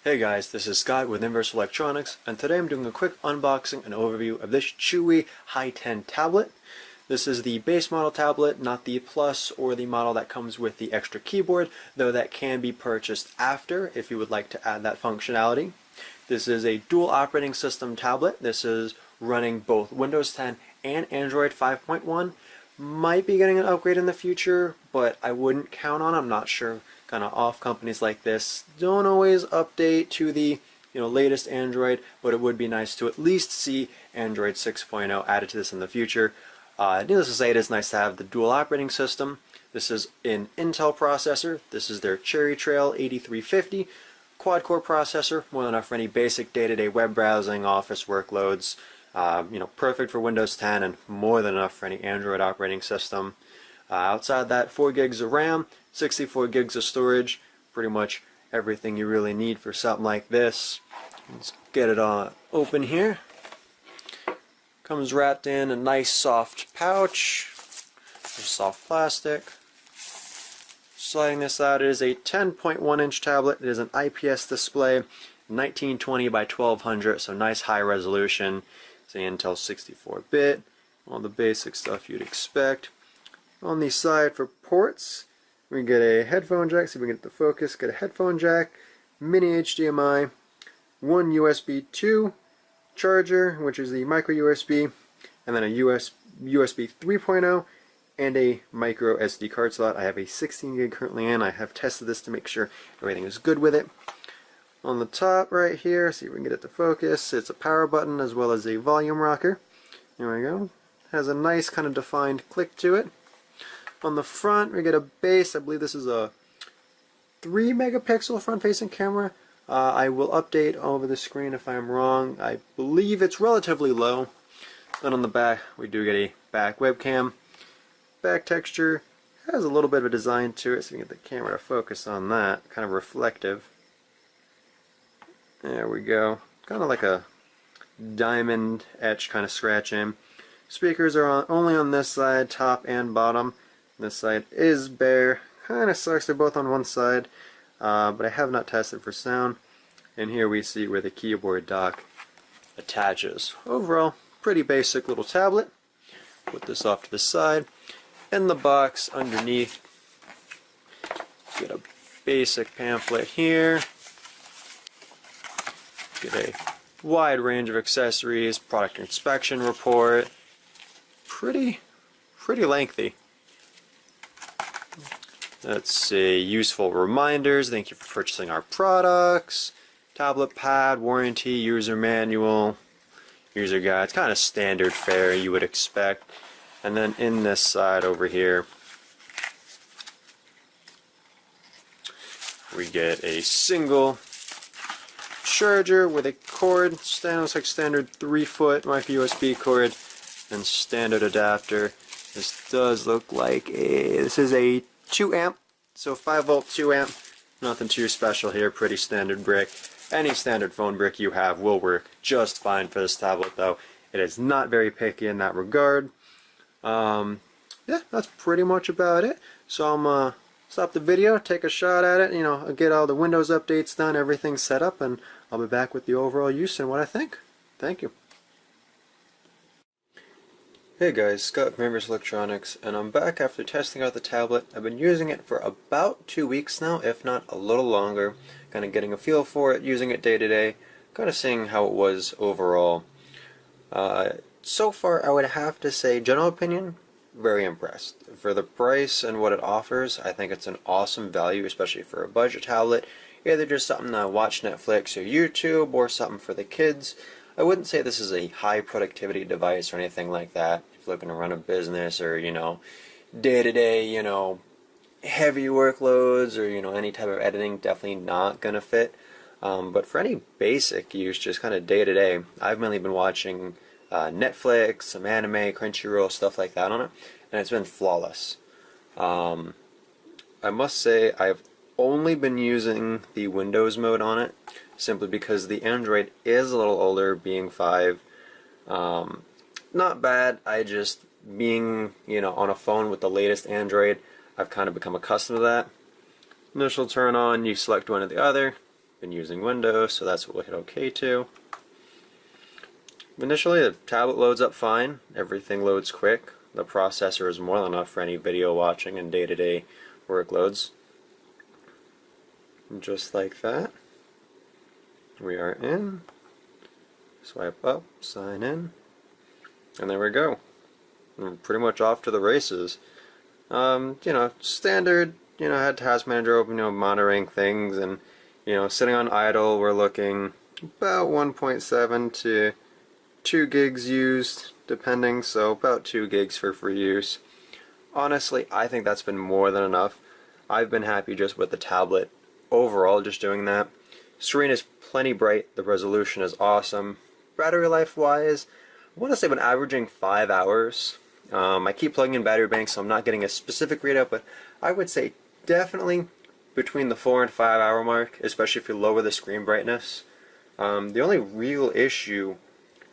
Hey guys, this is Scott with Inverse Electronics, and today I'm doing a quick unboxing and overview of this Chewy Hi10 tablet. This is the base model tablet, not the Plus or the model that comes with the extra keyboard, though that can be purchased after if you would like to add that functionality. This is a dual operating system tablet. This is running both Windows 10 and Android 5.1. Might be getting an upgrade in the future, but I wouldn't count on it. I'm not sure. Kind of off companies like this don't always update to the latest Android, but it would be nice to at least see Android 6.0 added to this in the future. Needless to say, it is nice to have the dual operating system. This is an Intel processor. This is their Cherry Trail 8350 quad-core processor, more than enough for any basic day-to-day web browsing, office workloads. Perfect for Windows 10 and more than enough for any Android operating system. Outside that, 4 gigs of RAM, 64 gigs of storage, pretty much everything you really need for something like this. Let's get it open here. Comes wrapped in a nice soft pouch, soft plastic. Sliding this out, it is a 10.1 inch tablet. It is an IPS display, 1920 by 1200, so nice high resolution. It's an Intel 64-bit, all the basic stuff you'd expect. On the side for ports, we get a headphone jack, see if we can get the focus, get a headphone jack, mini HDMI, one USB 2 charger, which is the micro USB, and then a USB 3.0, and a micro SD card slot. I have a 16 gig currently in. I have tested this to make sure everything is good with it. On the top right here, see if we can get it to focus, it's a power button as well as a volume rocker. There we go. Has a nice kind of defined click to it. On the front, we get a base. I believe this is a 3 megapixel front-facing camera. I will update over the screen if I'm wrong. I believe it's relatively low. Then on the back, we do get a back webcam. Back texture has a little bit of a design to it, so you can get the camera to focus on that. Kind of reflective. There we go. Kind of like a diamond etch kind of scratch in. Speakers are only on this side, top and bottom. This side is bare. Kind of sucks they're both on one side, but I have not tested for sound. And here we see where the keyboard dock attaches. Overall, pretty basic little tablet. Put this off to the side. In the box underneath, get a basic pamphlet here. Get a wide range of accessories, product inspection report. Pretty lengthy. Let's see, useful reminders, thank you for purchasing our products, tablet pad, warranty, user manual, user guide. It's kind of standard fare you would expect. And then in this side over here, we get a single charger with a cord, looks like standard 3-foot micro USB cord, and standard adapter. This does look like this is a 2 amp, so 5 volt 2 amp, nothing too special here, pretty standard brick. Any standard phone brick you have will work just fine for this tablet though. It is not very picky in that regard. Yeah, that's pretty much about it. So I'm gonna stop the video, take a shot at it, get all the Windows updates done, everything set up, and I'll be back with the overall use and what I think. Thank you. Hey guys, Scott from Inverse Electronics, and I'm back after testing out the tablet. I've been using it for about 2 weeks now, if not a little longer. Kind of getting a feel for it, using it day to day, kind of seeing how it was overall. So far, I would have to say, general opinion, very impressed. For the price and what it offers, I think it's an awesome value, especially for a budget tablet. Either just something to watch Netflix or YouTube, or something for the kids. I wouldn't say this is a high productivity device or anything like that. If you're looking to run a business or, day-to-day, heavy workloads or, any type of editing, definitely not going to fit. But for any basic use, just kind of day-to-day, I've mainly been watching Netflix, some anime, Crunchyroll, stuff like that on it, and it's been flawless. I must say I've only been using the Windows mode on it, simply because the Android is a little older, being 5. Not bad, being, on a phone with the latest Android, I've kind of become accustomed to that. Initial turn on, you select one or the other, been using Windows, so that's what we'll hit OK to. Initially, the tablet loads up fine. Everything loads quick. The processor is more than enough for any video watching and day-to-day workloads. Just like that. We are in. Swipe up, sign in, and there we go. We're pretty much off to the races. Standard, had Task Manager open, monitoring things, and, sitting on idle, we're looking about 1.7 to 2 gigs used, depending, so about 2 gigs for free use. Honestly, I think that's been more than enough. I've been happy just with the tablet overall, just doing that. Screen is plenty bright, the resolution is awesome. Battery life wise, I want to say I've been averaging 5 hours. I keep plugging in battery banks, so I'm not getting a specific readout, but I would say definitely between the 4 and 5 hour mark, especially if you lower the screen brightness. The only real issue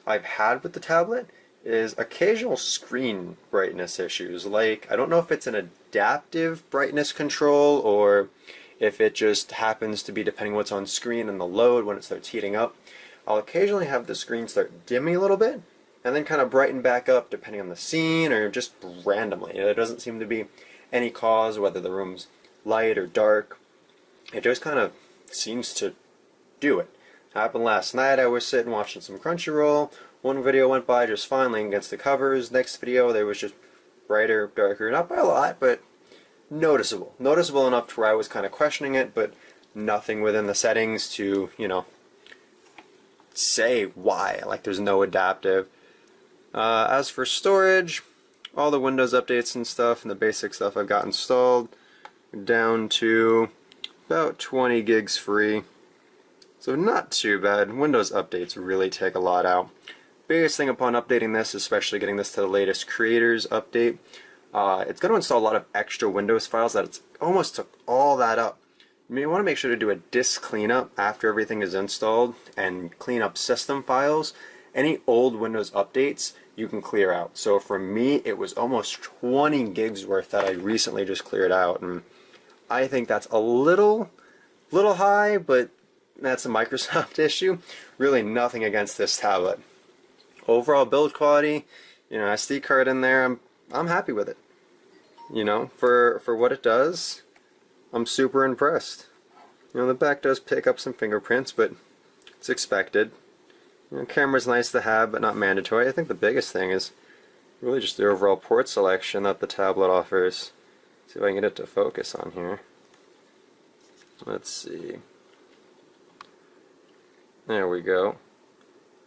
I've had with the tablet is occasional screen brightness issues. Like, I don't know if it's an adaptive brightness control or if it just happens to be depending what's on screen and the load when it starts heating up. I'll occasionally have the screen start dimming a little bit and then kind of brighten back up depending on the scene or just randomly. There doesn't seem to be any cause, whether the room's light or dark. It just kind of seems to do it. Happened last night. I was sitting watching some Crunchyroll. One video went by just fine, laying against the covers. Next video, there was just brighter, darker, not by a lot, but noticeable. Noticeable enough to where I was kind of questioning it, but nothing within the settings to, say why. Like, there's no adaptive. As for storage, all the Windows updates and stuff and the basic stuff I've got installed down to about 20 gigs free. So not too bad. Windows updates really take a lot out. Biggest thing upon updating this, especially getting this to the latest Creators update, it's going to install a lot of extra Windows files that it's almost took all that up. You want to make sure to do a disk cleanup after everything is installed and clean up system files. Any old Windows updates you can clear out. So for me, it was almost 20 gigs worth that I recently just cleared out, and I think that's a little high, but that's a Microsoft issue. Really nothing against this tablet. Overall build quality, SD card in there, I'm happy with it. For what it does, I'm super impressed. The back does pick up some fingerprints, but it's expected. Camera's nice to have, but not mandatory. I think the biggest thing is really just the overall port selection that the tablet offers. See if I can get it to focus on here. Let's see. There we go.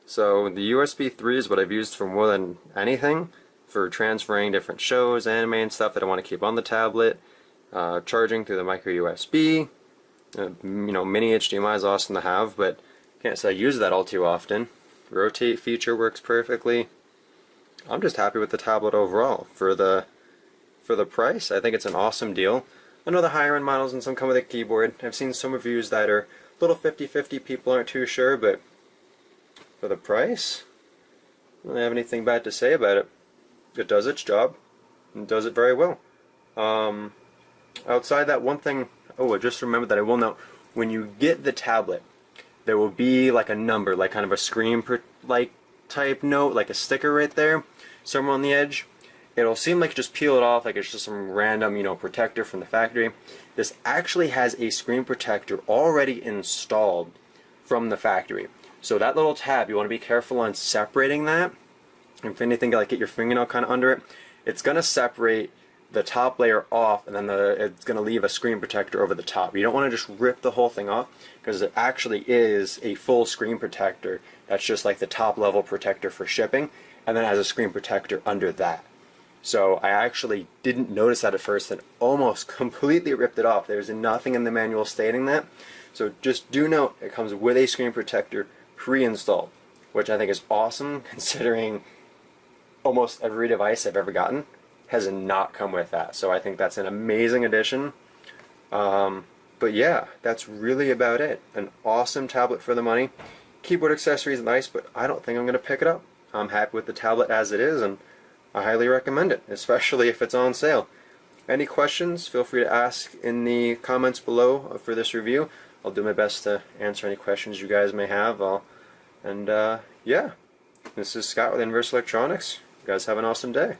So the USB 3 is what I've used for more than anything, for transferring different shows, anime and stuff that I want to keep on the tablet. Charging through the micro USB. Mini HDMI is awesome to have, but can't say I use that all too often. Rotate feature works perfectly. I'm just happy with the tablet overall. For the price, I think it's an awesome deal. I know the higher end models and some come with a keyboard. I've seen some reviews that are a little 50-50, people aren't too sure, but for the price, I don't have anything bad to say about it. It does its job, and does it very well. Outside that, one thing, I just remembered that I will note, when you get the tablet, there will be like a number, like kind of a screen type note, like a sticker right there, somewhere on the edge. It'll seem like you just peel it off, like it's just some random, protector from the factory. This actually has a screen protector already installed from the factory. So that little tab, you want to be careful on separating that. If anything, like get your fingernail kind of under it, it's going to separate the top layer off, and then it's going to leave a screen protector over the top. You don't want to just rip the whole thing off, because it actually is a full screen protector. That's just like the top level protector for shipping, and then it has a screen protector under that. So I actually didn't notice that at first and almost completely ripped it off. There's nothing in the manual stating that. So just do note, it comes with a screen protector pre-installed, which I think is awesome considering almost every device I've ever gotten has not come with that. So I think that's an amazing addition. But yeah, that's really about it. An awesome tablet for the money. Keyboard accessories nice, but I don't think I'm going to pick it up. I'm happy with the tablet as it is, and I highly recommend it, especially if it's on sale. Any questions, feel free to ask in the comments below for this review. I'll do my best to answer any questions you guys may have. Yeah, this is Scott with Inverse Electronics. You guys have an awesome day.